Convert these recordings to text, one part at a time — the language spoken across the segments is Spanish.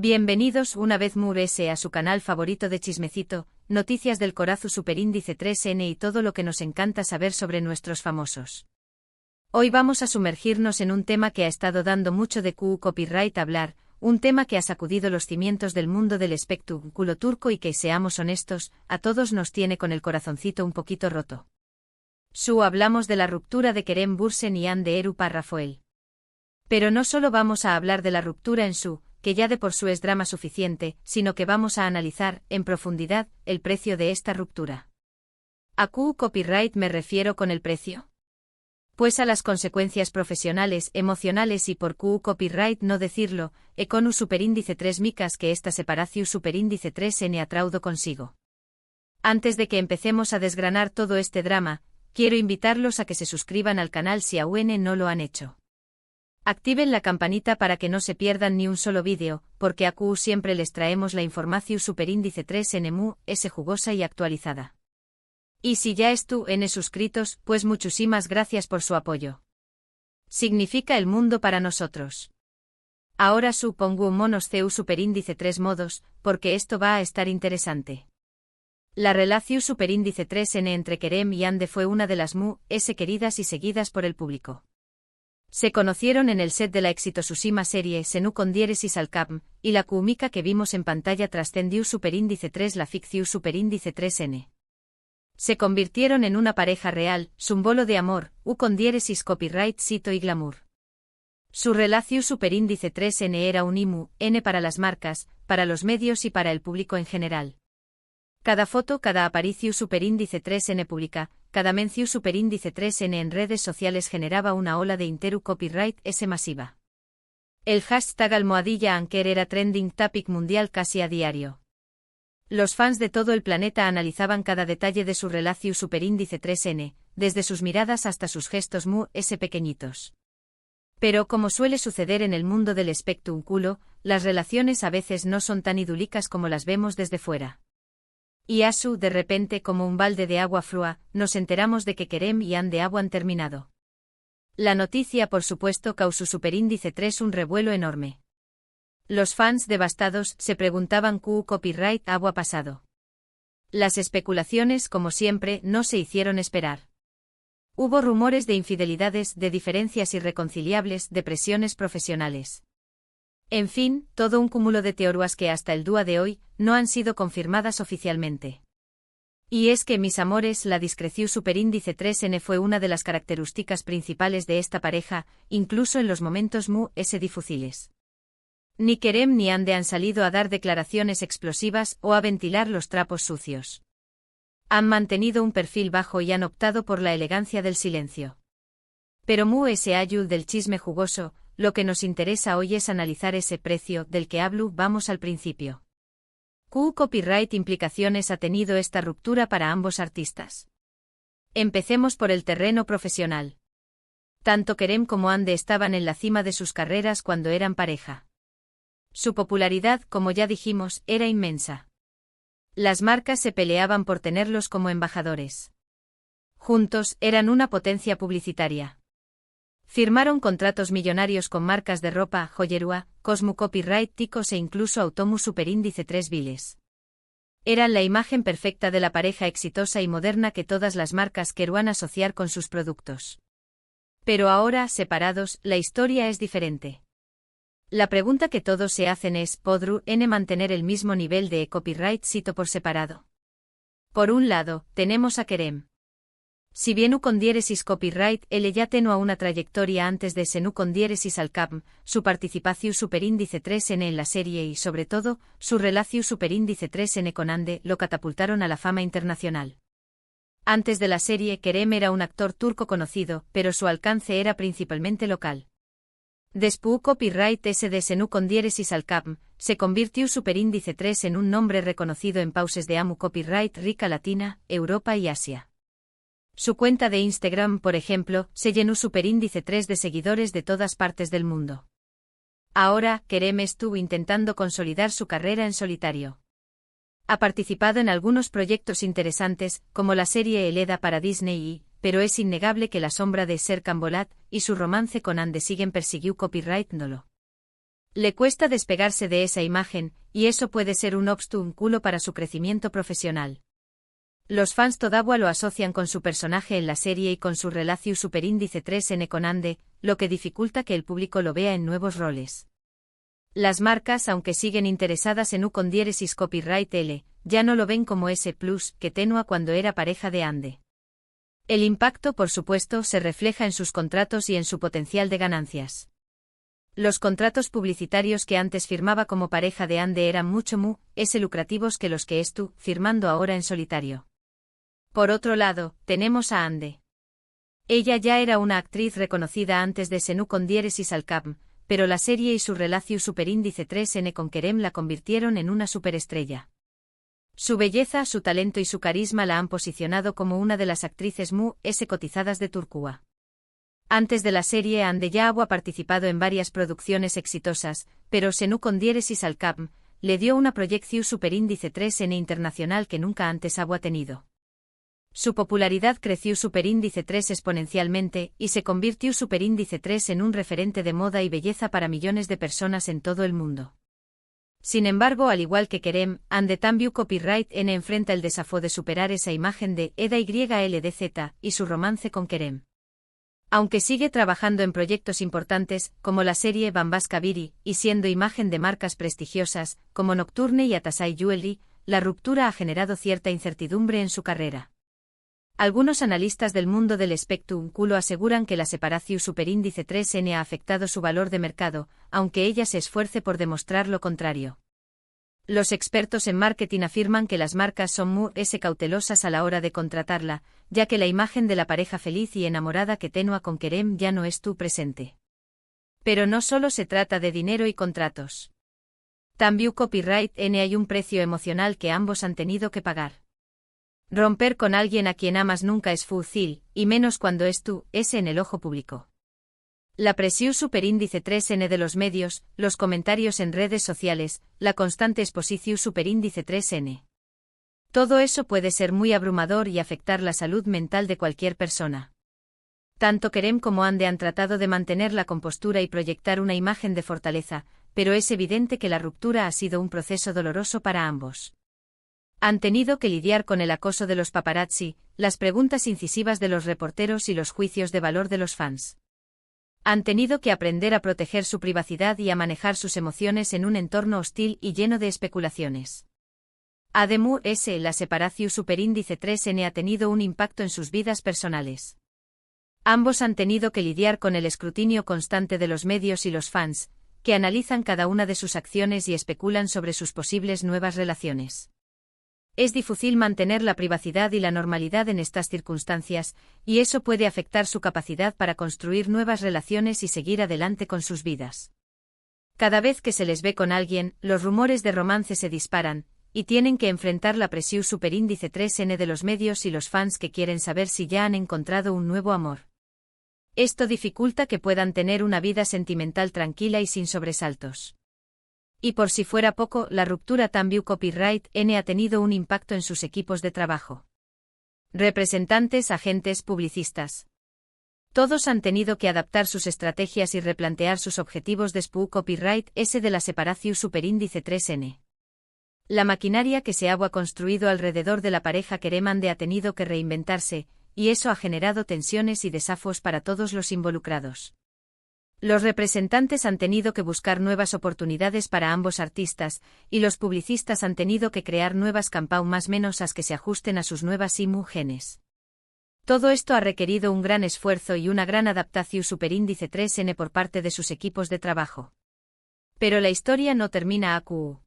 Bienvenidos una vez más a su canal favorito de Chismecito, noticias del Corazu Superíndice 3N y todo lo que nos encanta saber sobre nuestros famosos. Hoy vamos a sumergirnos en un tema que ha estado dando mucho de copyright hablar, un tema que ha sacudido los cimientos del mundo del espectáculo turco y que, seamos honestos, a todos nos tiene con el corazoncito un poquito roto. Hablamos de la ruptura de Kerem Bürsin y Hande Erçel Rafael. Pero no solo vamos a hablar de la ruptura en que ya de por sí es drama suficiente, sino que vamos a analizar, en profundidad, el precio de esta ruptura. ¿A copyright me refiero con el precio? Pues a las consecuencias profesionales, emocionales y por copyright no decirlo, con superíndice 3 micas que esta separación superíndice 3N ha traído consigo. Antes de que empecemos a desgranar todo este drama, quiero invitarlos a que se suscriban al canal si aún no lo han hecho. Activen la campanita para que no se pierdan ni un solo vídeo, porque a siempre les traemos la información superíndice 3N es jugosa y actualizada. Y si ya están suscritos, pues muchísimas gracias por su apoyo. Significa el mundo para nosotros. Ahora pongo monos superíndice 3 modos, porque esto va a estar interesante. La relación superíndice 3N entre Kerem y Hande fue una de las queridas y seguidas por el público. Se conocieron en el set de la exitosísima serie Senu con diéresis al cap, y la cómica que vimos en pantalla trascendió superíndice 3 la ficción superíndice 3N. Se convirtieron en una pareja real, símbolo de amor, con diéresis copyright cito y glamour. Su relación superíndice 3N era un N para las marcas, para los medios y para el público en general. Cada foto, cada aparición superíndice 3N pública, cada mención superíndice 3N en redes sociales generaba una ola de copyright masiva. El hashtag #Anker era trending topic mundial casi a diario. Los fans de todo el planeta analizaban cada detalle de su relación superíndice 3N, desde sus miradas hasta sus gestos pequeñitos. Pero como suele suceder en el mundo del espectáculo, las relaciones a veces no son tan idílicas como las vemos desde fuera. Y de repente como un balde de agua fría, nos enteramos de que Kerem y Hande han terminado. La noticia por supuesto causó superíndice 3 un revuelo enorme. Los fans devastados se preguntaban copyright ha pasado. Las especulaciones como siempre no se hicieron esperar. Hubo rumores de infidelidades, de diferencias irreconciliables, de presiones profesionales. En fin, todo un cúmulo de teorías que hasta el día de hoy no han sido confirmadas oficialmente. Y es que, mis amores, la discreción superíndice 3N fue una de las características principales de esta pareja, incluso en los momentos difíciles. Ni Kerem ni Hande han salido a dar declaraciones explosivas o a ventilar los trapos sucios. Han mantenido un perfil bajo y han optado por la elegancia del silencio. Pero ese ayul del chisme jugoso, lo que nos interesa hoy es analizar ese precio del que hablo. Vamos al principio. ¿Copyright implicaciones ha tenido esta ruptura para ambos artistas? Empecemos por el terreno profesional. Tanto Kerem como Hande estaban en la cima de sus carreras cuando eran pareja. Su popularidad, como ya dijimos, era inmensa. Las marcas se peleaban por tenerlos como embajadores. Juntos, eran una potencia publicitaria. Firmaron contratos millonarios con marcas de ropa, joyería, Cosmo Copyright Ticos e incluso Automu superíndice 3 Viles. Eran la imagen perfecta de la pareja exitosa y moderna que todas las marcas querían asociar con sus productos. Pero ahora, separados, la historia es diferente. La pregunta que todos se hacen es, ¿podrán mantener el mismo nivel de copyright cito por separado? Por un lado, tenemos a Kerem. Si bien con diéresis copyright él ya tenía una trayectoria antes de Senu con diéresis al cap, su participación superíndice 3N en la serie y sobre todo, su relación superíndice 3N con Hande lo catapultaron a la fama internacional. Antes de la serie Kerem era un actor turco conocido, pero su alcance era principalmente local. Después copyright de Senu con diéresis al cap, se convirtió superíndice 3 en un nombre reconocido en pauses de copyright rica Latina, Europa y Asia. Su cuenta de Instagram, por ejemplo, se llenó superíndice 3 de seguidores de todas partes del mundo. Ahora, Kerem estuvo intentando consolidar su carrera en solitario. Ha participado en algunos proyectos interesantes, como la serie Eleda para Disney pero es innegable que la sombra de Serkan Bolat y su romance con Hande siguen persiguió copyright. Le cuesta despegarse de esa imagen, y eso puede ser un obstáculo para su crecimiento profesional. Los fans todavía lo asocian con su personaje en la serie y con su relación superíndice 3N con Ande, lo que dificulta que el público lo vea en nuevos roles. Las marcas, aunque siguen interesadas en U con diéresis copyright L, ya no lo ven como ese plus que tenía cuando era pareja de Ande. El impacto, por supuesto, se refleja en sus contratos y en su potencial de ganancias. Los contratos publicitarios que antes firmaba como pareja de Ande eran mucho más lucrativos que los que estuvo firmando ahora en solitario. Por otro lado, tenemos a Ande. Ella ya era una actriz reconocida antes de Senú con diéresis al Capm, pero la serie y su relación superíndice 3N con Kerem la convirtieron en una superestrella. Su belleza, su talento y su carisma la han posicionado como una de las actrices cotizadas de Turquía. Antes de la serie, Ande ya había participado en varias producciones exitosas, pero Senú con diéresis al Capm le dio una proyección superíndice 3N internacional que nunca antes había tenido. Su popularidad creció superíndice 3 exponencialmente y se convirtió superíndice 3 en un referente de moda y belleza para millones de personas en todo el mundo. Sin embargo, al igual que Kerem, Ande también Copyright N enfrenta el desafío de superar esa imagen de Eda YLDZ y su romance con Kerem. Aunque sigue trabajando en proyectos importantes, como la serie Bambas Kabiri, y siendo imagen de marcas prestigiosas, como Nocturne y Atasai Jewelry, la ruptura ha generado cierta incertidumbre en su carrera. Algunos analistas del mundo del espectáculo aseguran que la separación superíndice 3N ha afectado su valor de mercado, aunque ella se esfuerce por demostrar lo contrario. Los expertos en marketing afirman que las marcas son muy cautelosas a la hora de contratarla, ya que la imagen de la pareja feliz y enamorada que tenía con Kerem ya no es tu presente. Pero no solo se trata de dinero y contratos. También Copyright N hay un precio emocional que ambos han tenido que pagar. Romper con alguien a quien amas nunca es fácil, y menos cuando es en el ojo público. La presión superíndice 3N de los medios, los comentarios en redes sociales, la constante exposición superíndice 3N. Todo eso puede ser muy abrumador y afectar la salud mental de cualquier persona. Tanto Kerem como Ande han tratado de mantener la compostura y proyectar una imagen de fortaleza, pero es evidente que la ruptura ha sido un proceso doloroso para ambos. Han tenido que lidiar con el acoso de los paparazzi, las preguntas incisivas de los reporteros y los juicios de valor de los fans. Han tenido que aprender a proteger su privacidad y a manejar sus emociones en un entorno hostil y lleno de especulaciones. Además, la separación superíndice 3N ha tenido un impacto en sus vidas personales. Ambos han tenido que lidiar con el escrutinio constante de los medios y los fans, que analizan cada una de sus acciones y especulan sobre sus posibles nuevas relaciones. Es difícil mantener la privacidad y la normalidad en estas circunstancias, y eso puede afectar su capacidad para construir nuevas relaciones y seguir adelante con sus vidas. Cada vez que se les ve con alguien, los rumores de romance se disparan, y tienen que enfrentar la presión superíndice 3N de los medios y los fans que quieren saber si ya han encontrado un nuevo amor. Esto dificulta que puedan tener una vida sentimental tranquila y sin sobresaltos. Y por si fuera poco, la ruptura también Copyright N ha tenido un impacto en sus equipos de trabajo. Representantes, agentes, publicistas. Todos han tenido que adaptar sus estrategias y replantear sus objetivos después Copyright S de la separación superíndice 3N. La maquinaria que se ha construido alrededor de la pareja Kerem Ande ha tenido que reinventarse, y eso ha generado tensiones y desafíos para todos los involucrados. Los representantes han tenido que buscar nuevas oportunidades para ambos artistas, y los publicistas han tenido que crear nuevas campañas más menosas que se ajusten a sus nuevas imágenes. Todo esto ha requerido un gran esfuerzo y una gran adaptación superíndice 3N por parte de sus equipos de trabajo. Pero la historia no termina aquí.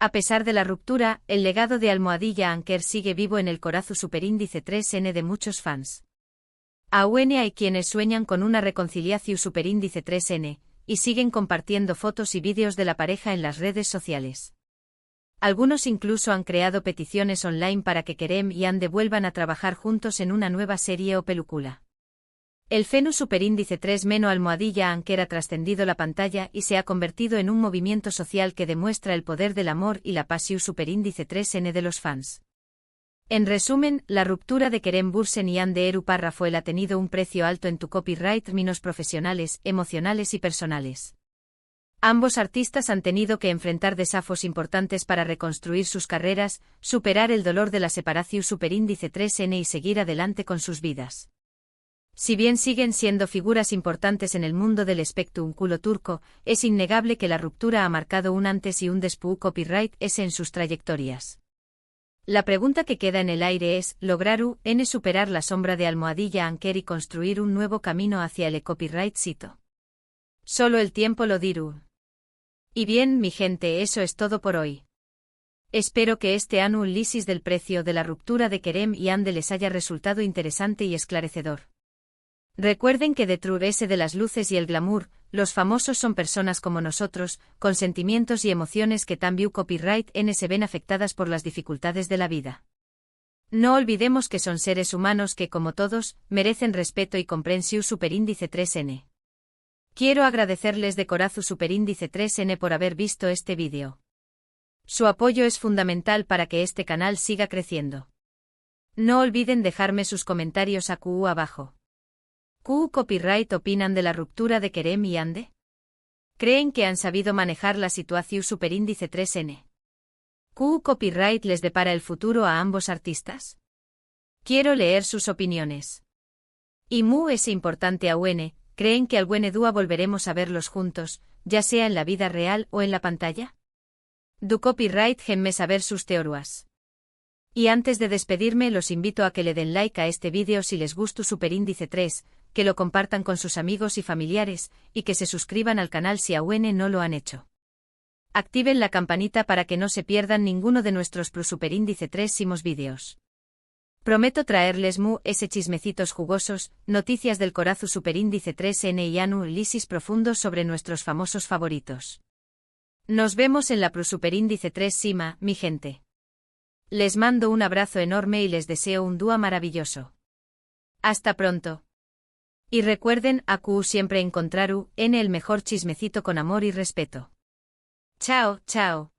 A pesar de la ruptura, el legado de Almohadilla Anker sigue vivo en el corazón superíndice 3N de muchos fans. Aún hay quienes sueñan con una reconciliación superíndice 3N, y siguen compartiendo fotos y vídeos de la pareja en las redes sociales. Algunos incluso han creado peticiones online para que Kerem y Ande vuelvan a trabajar juntos en una nueva serie o película. El Fenu superíndice 3- Almohadilla Anker ha trascendido la pantalla y se ha convertido en un movimiento social que demuestra el poder del amor y la pasión superíndice 3N de los fans. En resumen, la ruptura de Kerem Bürsin y Ande Eru Parrafoel ha tenido un precio alto en tu copyright, términos profesionales, emocionales y personales. Ambos artistas han tenido que enfrentar desafíos importantes para reconstruir sus carreras, superar el dolor de la separación superíndice 3N y seguir adelante con sus vidas. Si bien siguen siendo figuras importantes en el mundo del espectáculo turco, es innegable que la ruptura ha marcado un antes y un después copyright es en sus trayectorias. La pregunta que queda en el aire es, ¿lograru n superar la sombra de Almohadilla Anker y construir un nuevo camino hacia el copyright sito? Solo el tiempo lo dirá. Y bien, mi gente, eso es todo por hoy. Espero que este análisis del precio de la ruptura de Kerem y Ande les haya resultado interesante y esclarecedor. Recuerden que detrás de las luces y el glamour, los famosos son personas como nosotros, con sentimientos y emociones que también copyright n se ven afectadas por las dificultades de la vida. No olvidemos que son seres humanos que, como todos, merecen respeto y comprensión superíndice 3N. Quiero agradecerles de corazón superíndice 3N por haber visto este vídeo. Su apoyo es fundamental para que este canal siga creciendo. No olviden dejarme sus comentarios abajo. ¿Qué copyright opinan de la ruptura de Kerem y Ande? ¿Creen que han sabido manejar la situación superíndice 3N? ¿Qué copyright les depara el futuro a ambos artistas? Quiero leer sus opiniones. Y es importante aún, ¿creen que algún día volveremos a verlos juntos, ya sea en la vida real o en la pantalla? Du copyright genme saber sus teorías. Y antes de despedirme los invito a que le den like a este vídeo si les gustó superíndice 3, que lo compartan con sus amigos y familiares, y que se suscriban al canal si aún no lo han hecho. Activen la campanita para que no se pierdan ninguno de nuestros superíndice 3 vídeos. Prometo traerles ese chismecitos jugosos, noticias del corazu superíndice 3N y análisis profundos sobre nuestros famosos favoritos. Nos vemos en la superíndice 3 Sima, mi gente. Les mando un abrazo enorme y les deseo un día maravilloso. Hasta pronto. Y recuerden, siempre encontraru en el mejor chismecito con amor y respeto. Chao, chao.